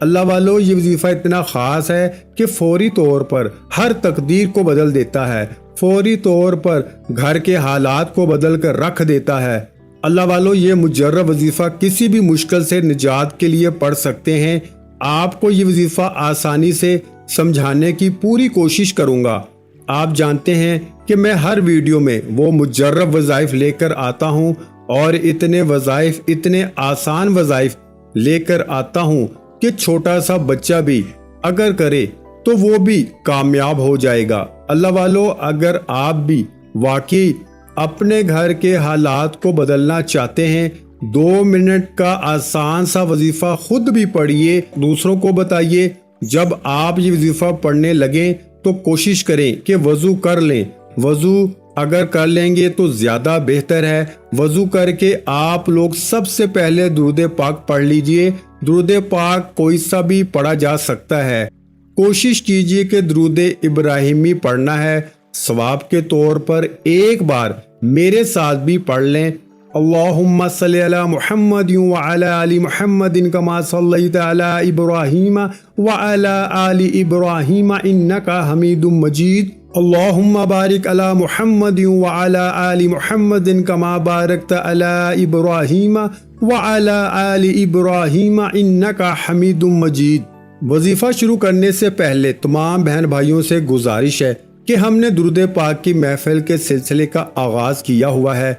اللہ والو یہ وظیفہ اتنا خاص ہے کہ فوری طور پر ہر تقدیر کو بدل دیتا ہے، فوری طور پر گھر کے حالات کو بدل کر رکھ دیتا ہے۔ اللہ والو یہ مجرب وظیفہ کسی بھی مشکل سے نجات کے لیے پڑھ سکتے ہیں۔ آپ کو یہ وظیفہ آسانی سے سمجھانے کی پوری کوشش کروں گا۔ آپ جانتے ہیں کہ میں ہر ویڈیو میں وہ مجرب وظائف لے کر آتا ہوں، اور اتنے وظائف، اتنے آسان وظائف لے کر آتا ہوں کہ چھوٹا سا بچہ بھی اگر کرے تو وہ بھی کامیاب ہو جائے گا۔ اللہ والو اگر آپ بھی واقعی اپنے گھر کے حالات کو بدلنا چاہتے ہیں، 2 منٹ کا آسان سا وظیفہ خود بھی پڑھیے، دوسروں کو بتائیے۔ جب آپ یہ وظیفہ پڑھنے لگیں تو کوشش کریں کہ وضو کر لیں۔ وضو اگر کر لیں گے تو زیادہ بہتر ہے۔ وضو کر کے آپ لوگ سب سے پہلے درود پاک پڑھ لیجئے۔ درود پاک کوئی سا بھی پڑھا جا سکتا ہے۔ کوشش کیجئے کہ درود ابراہیمی پڑھنا ہے۔ ثواب کے طور پر ایک بار میرے ساتھ بھی پڑھ لیں۔ اللہم صلی علی محمد وعلی آل محمد کما صلیت علی ابراہیم وعلی آل ابراہیم انکا حمید مجید۔ اللہم بارک علی محمد وعلی آل محمد کما بارکت علی ابراہیم وعلی آل ابراہیم انکا حمید مجید۔ وظیفہ شروع کرنے سے پہلے تمام بہن بھائیوں سے گزارش ہے کہ ہم نے درود پاک کی محفل کے سلسلے کا آغاز کیا ہوا ہے،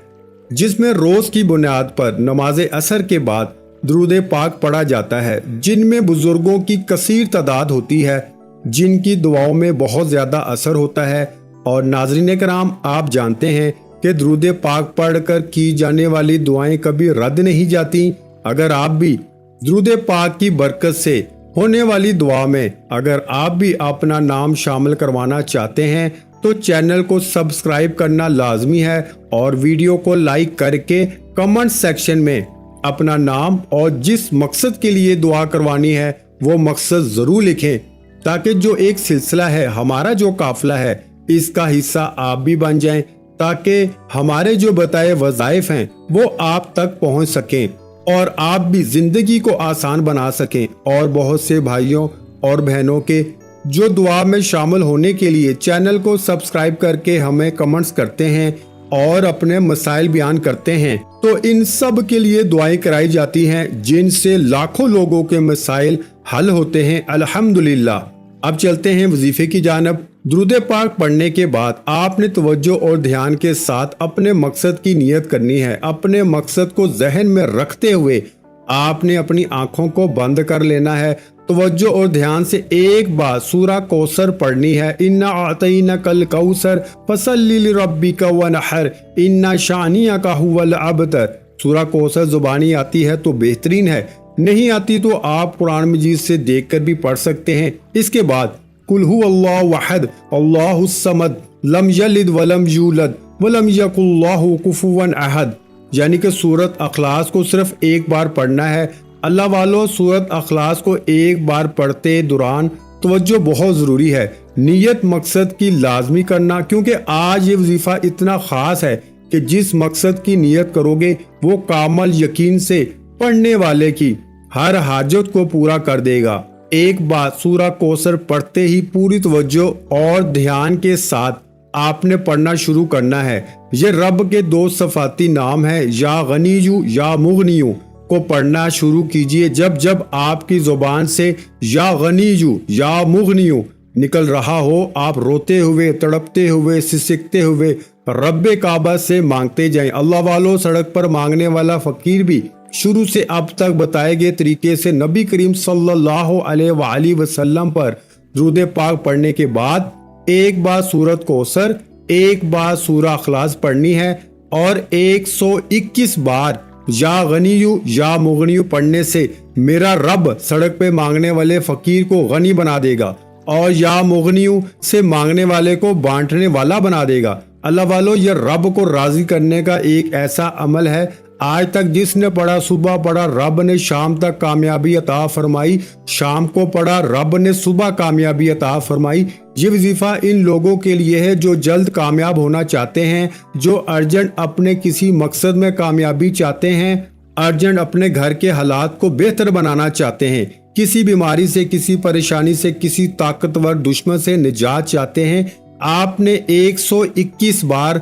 جس میں روز کی بنیاد پر نماز عصر کے بعد درود پاک پڑھا جاتا ہے، جن میں بزرگوں کی کثیر تعداد ہوتی ہے، جن کی دعاؤں میں بہت زیادہ اثر ہوتا ہے۔ اور ناظرین کرام، آپ جانتے ہیں کہ درود پاک پڑھ کر کی جانے والی دعائیں کبھی رد نہیں جاتی۔ اگر آپ بھی درود پاک کی برکت سے ہونے والی دعا میں اگر آپ بھی اپنا نام شامل کروانا چاہتے ہیں تو چینل کو سبسکرائب کرنا لازمی ہے، اور ویڈیو کو لائک کر کے کمنٹ سیکشن میں اپنا نام اور جس مقصد کے لیے دعا کروانی ہے وہ مقصد ضرور لکھیں، تاکہ جو ایک سلسلہ ہے، ہمارا جو قافلہ ہے، اس کا حصہ آپ بھی بن جائیں، تاکہ ہمارے جو بتائے وظائف ہیں وہ آپ تک پہنچ سکیں اور آپ بھی زندگی کو آسان بنا سکیں۔ اور بہت سے بھائیوں اور بہنوں کے جو دعا میں شامل ہونے کے لیے چینل کو سبسکرائب کر کے ہمیں کمنٹس کرتے ہیں اور اپنے مسائل بیان کرتے ہیں، تو ان سب کے لیے دعائیں کرائی جاتی ہیں، جن سے لاکھوں لوگوں کے مسائل حل ہوتے ہیں الحمدللہ۔ اب چلتے ہیں وظیفے کی جانب۔ درود پاک پڑھنے کے بعد آپ نے توجہ اور دھیان کے ساتھ اپنے مقصد کی نیت کرنی ہے۔ اپنے مقصد کو ذہن میں رکھتے ہوئے آپ نے اپنی آنکھوں کو بند کر لینا ہے۔ توجہ اور دھیان سے ایک بار سورہ کوثر پڑھنی ہے۔ انا اعطیناک الکوثر فصلی لربک ونحر ان شانئک ھو الابتر۔ سورہ کوثر زبانی آتی ہے تو بہترین ہے، نہیں آتی تو آپ قرآن مجید سے دیکھ کر بھی پڑھ سکتے ہیں۔ اس کے بعد قل ھو اللہ احد اللہ الصمد لم یلد ولم یولد ولم یکن لہ کفوا احد، یعنی کہ سورۃ اخلاص کو صرف ایک بار پڑھنا ہے۔ اللہ والو، سورۃ اخلاص کو ایک بار پڑھتے دوران توجہ بہت ضروری ہے، نیت مقصد کی لازمی کرنا، کیونکہ آج یہ وظیفہ اتنا خاص ہے کہ جس مقصد کی نیت کرو گے وہ کامل یقین سے پڑھنے والے کی ہر حاجت کو پورا کر دے گا۔ ایک بات سورہ کوثر پڑھتے ہی پوری توجہ اور دھیان کے ساتھ آپ نے پڑھنا شروع کرنا ہے۔ یہ رب کے 2 صفاتی نام ہیں، یا غنیو یا مغنیو کو پڑھنا شروع کیجئے۔ جب جب آپ کی زبان سے یا غنیو یا مغنیو نکل رہا ہو، آپ روتے ہوئے، تڑپتے ہوئے، سسکتے ہوئے رب کعبہ سے مانگتے جائیں۔ اللہ والو، سڑک پر مانگنے والا فقیر بھی شروع سے اب تک بتائے گئے طریقے سے نبی کریم صلی اللہ علیہ وآلہ وسلم پر درود پاک پڑھنے کے بعد ایک بار سورۃ کوثر، ایک بار سورہ اخلاص پڑھنی ہے، اور 121 بار یا غنیو یا مغنیو پڑھنے سے میرا رب سڑک پہ مانگنے والے فقیر کو غنی بنا دے گا، اور یا مغنیو سے مانگنے والے کو بانٹنے والا بنا دے گا۔ اللہ والو، یہ رب کو راضی کرنے کا ایک ایسا عمل ہے، آج تک جس نے پڑھا، صبح پڑھا، رب نے شام تک کامیابی عطا فرمائی، شام کو پڑھا، رب نے صبح کامیابی عطا فرمائی۔ یہ وظیفہ ان لوگوں کے لیے ہے جو جلد کامیاب ہونا چاہتے ہیں، جو ارجنٹ اپنے کسی مقصد میں کامیابی چاہتے ہیں، ارجنٹ اپنے گھر کے حالات کو بہتر بنانا چاہتے ہیں۔ کسی بیماری سے، کسی پریشانی سے، کسی طاقتور دشمن سے نجات چاہتے ہیں، آپ نے 121 بار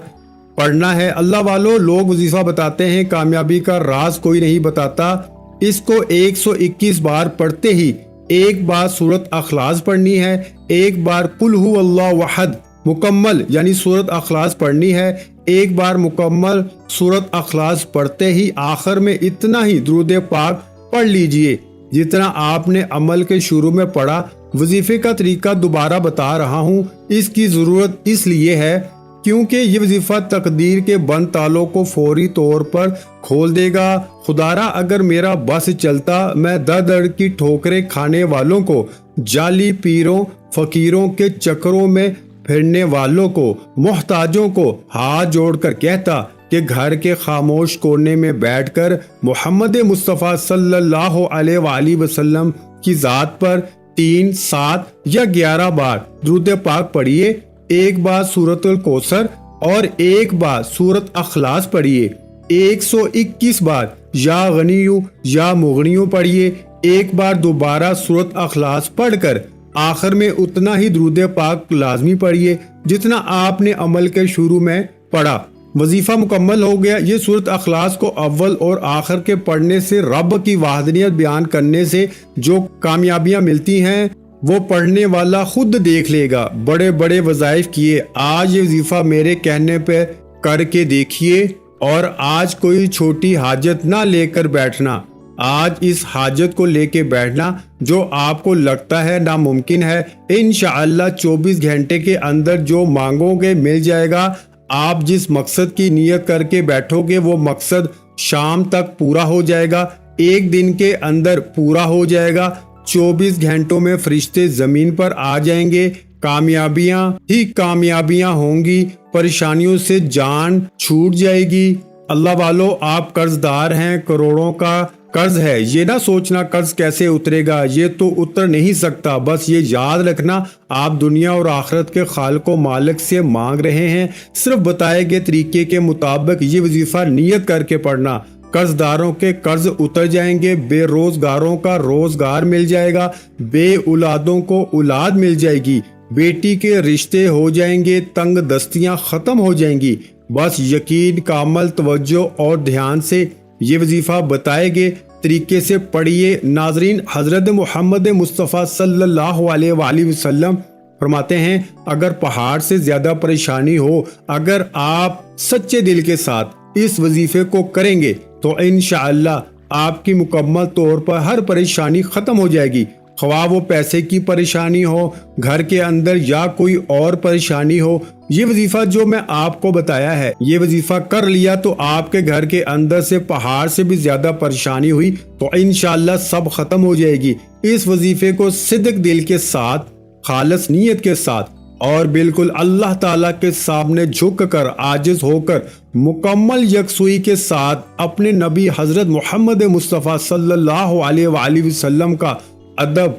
پڑھنا ہے۔ اللہ والو، لوگ وظیفہ بتاتے ہیں، کامیابی کا راز کوئی نہیں بتاتا۔ اس کو 121 بار پڑھتے ہی ایک بار سورت اخلاص پڑھنی ہے، ایک بار قل ہو اللہ احد مکمل یعنی سورت اخلاص پڑھنی ہے۔ ایک بار مکمل سورت اخلاص پڑھتے ہی آخر میں اتنا ہی درود پاک پڑھ لیجئے جتنا آپ نے عمل کے شروع میں پڑھا۔ وظیفے کا طریقہ دوبارہ بتا رہا ہوں، اس کی ضرورت اس لیے ہے کیونکہ یہ وظیفہ تقدیر کے بند تالوں کو فوری طور پر کھول دے گا۔ خدارا اگر میرا بس چلتا، میں در در کی ٹھوکریں کھانے والوں کو، جعلی پیروں فقیروں کے چکروں میں پھرنے والوں کو، محتاجوں کو ہاتھ جوڑ کر کہتا کہ گھر کے خاموش کونے میں بیٹھ کر محمد مصطفیٰ صلی اللہ علیہ وآلہ وسلم کی ذات پر 3، 7 یا 11 بار درود پاک پڑھیے، ایک بار سورت الکوثر اور ایک بار سورت اخلاص پڑھیے، 121 بار یا غنیو یا مغنیو پڑھیے، ایک بار دوبارہ سورت اخلاص پڑھ کر آخر میں اتنا ہی درود پاک لازمی پڑھیے جتنا آپ نے عمل کے شروع میں پڑھا۔ وظیفہ مکمل ہو گیا۔ یہ سورت اخلاص کو اول اور آخر کے پڑھنے سے رب کی وحدانیت بیان کرنے سے جو کامیابیاں ملتی ہیں وہ پڑھنے والا خود دیکھ لے گا۔ بڑے بڑے وظائف کیے، آج یہ وظیفہ میرے کہنے پہ کر کے دیکھیے، اور آج کوئی چھوٹی حاجت نہ لے کر بیٹھنا، آج اس حاجت کو لے کے بیٹھنا جو آپ کو لگتا ہے ناممکن ہے۔ انشاءاللہ 24 گھنٹے کے اندر جو مانگو گے مل جائے گا۔ آپ جس مقصد کی نیت کر کے بیٹھو گے وہ مقصد شام تک پورا ہو جائے گا، ایک دن کے اندر پورا ہو جائے گا، 24 گھنٹوں میں فرشتے زمین پر آ جائیں گے، کامیابیاں ہی کامیابیاں ہوں گی، پریشانیوں سے جان چھوٹ جائے گی۔ اللہ والو، آپ قرض دار ہیں، کروڑوں کا قرض ہے، یہ نہ سوچنا قرض کیسے اترے گا، یہ تو اتر نہیں سکتا۔ بس یہ یاد رکھنا آپ دنیا اور آخرت کے خالق و مالک سے مانگ رہے ہیں، صرف بتائے گئے طریقے کے مطابق یہ وظیفہ نیت کر کے پڑھنا۔ قرض داروں کے قرض اتر جائیں گے، بے روزگاروں کا روزگار مل جائے گا، بے اولادوں کو اولاد مل جائے گی، بیٹی کے رشتے ہو جائیں گے، تنگ دستیاں ختم ہو جائیں گی۔ بس یقین، کامل توجہ اور دھیان سے یہ وظیفہ بتائے گئے طریقے سے پڑھیے۔ ناظرین، حضرت محمد مصطفیٰ صلی اللہ علیہ وآلہ وسلم فرماتے ہیں اگر پہاڑ سے زیادہ پریشانی ہو، اگر آپ سچے دل کے ساتھ اس وظیفے کو کریں گے تو انشاءاللہ آپ کی مکمل طور پر ہر پریشانی ختم ہو جائے گی، خواہ وہ پیسے کی پریشانی ہو، گھر کے اندر یا کوئی اور پریشانی ہو۔ یہ وظیفہ جو میں آپ کو بتایا ہے، یہ وظیفہ کر لیا تو آپ کے گھر کے اندر سے پہاڑ سے بھی زیادہ پریشانی ہوئی تو انشاءاللہ سب ختم ہو جائے گی۔ اس وظیفے کو صدق دل کے ساتھ، خالص نیت کے ساتھ اور بالکل اللہ تعالیٰ کے سامنے جھک کر، عاجز ہو کر، مکمل یکسوئی کے ساتھ اپنے نبی حضرت محمد مصطفیٰ صلی اللہ علیہ وآلہ وسلم کا ادب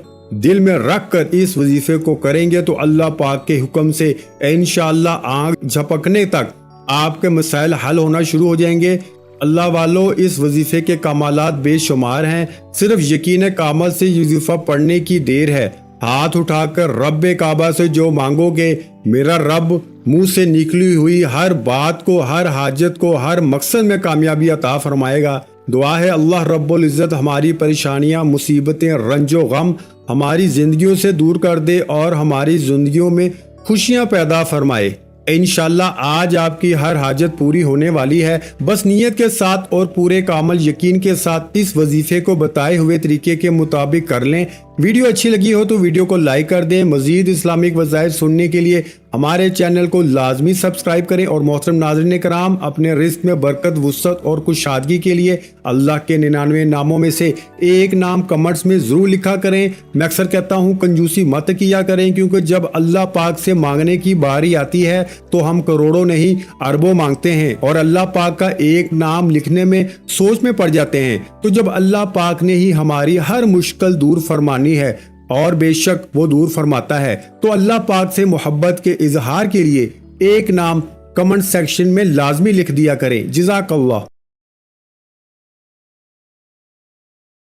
دل میں رکھ کر اس وظیفے کو کریں گے تو اللہ پاک کے حکم سے انشاءاللہ آنکھ جھپکنے تک آپ کے مسائل حل ہونا شروع ہو جائیں گے۔ اللہ والو، اس وظیفے کے کمالات بے شمار ہیں، صرف یقین کامل سے یہ وظیفہ پڑھنے کی دیر ہے۔ ہاتھ اٹھا کر رب کعبہ سے جو مانگو گے، میرا رب منہ سے نکلی ہوئی ہر بات کو، ہر حاجت کو، ہر مقصد میں کامیابی عطا فرمائے گا۔ دعا ہے اللہ رب العزت ہماری پریشانیاں، مصیبتیں، رنج و غم ہماری زندگیوں سے دور کر دے اور ہماری زندگیوں میں خوشیاں پیدا فرمائے۔ انشاءاللہ آج آپ کی ہر حاجت پوری ہونے والی ہے۔ بس نیت کے ساتھ اور پورے کامل یقین کے ساتھ اس وظیفے کو بتائے ہوئے طریقے کے مطابق کر لیں۔ ویڈیو اچھی لگی ہو تو ویڈیو کو لائک کر دیں۔ مزید اسلامک وظائف سننے کے لیے ہمارے چینل کو لازمی سبسکرائب کریں، اور محترم ناظرین کرام، اپنے رزق میں برکت، وسعت اور کشادگی کے لیے اللہ کے 99 ناموں میں سے ایک نام کمنٹس میں ضرور لکھا کریں۔ میں اکثر کہتا ہوں کنجوسی مت کیا کریں، کیونکہ جب اللہ پاک سے مانگنے کی باری آتی ہے تو ہم کروڑوں نہیں اربوں مانگتے ہیں، اور اللہ پاک کا ایک نام لکھنے میں سوچ میں پڑ جاتے ہیں۔ تو جب اللہ پاک نے ہی ہماری ہر مشکل دور فرمانی ہے، اور بے شک وہ دور فرماتا ہے، تو اللہ پاک سے محبت کے اظہار کے لیے ایک نام کمنٹ سیکشن میں لازمی لکھ دیا کریں۔ جزاک اللہ۔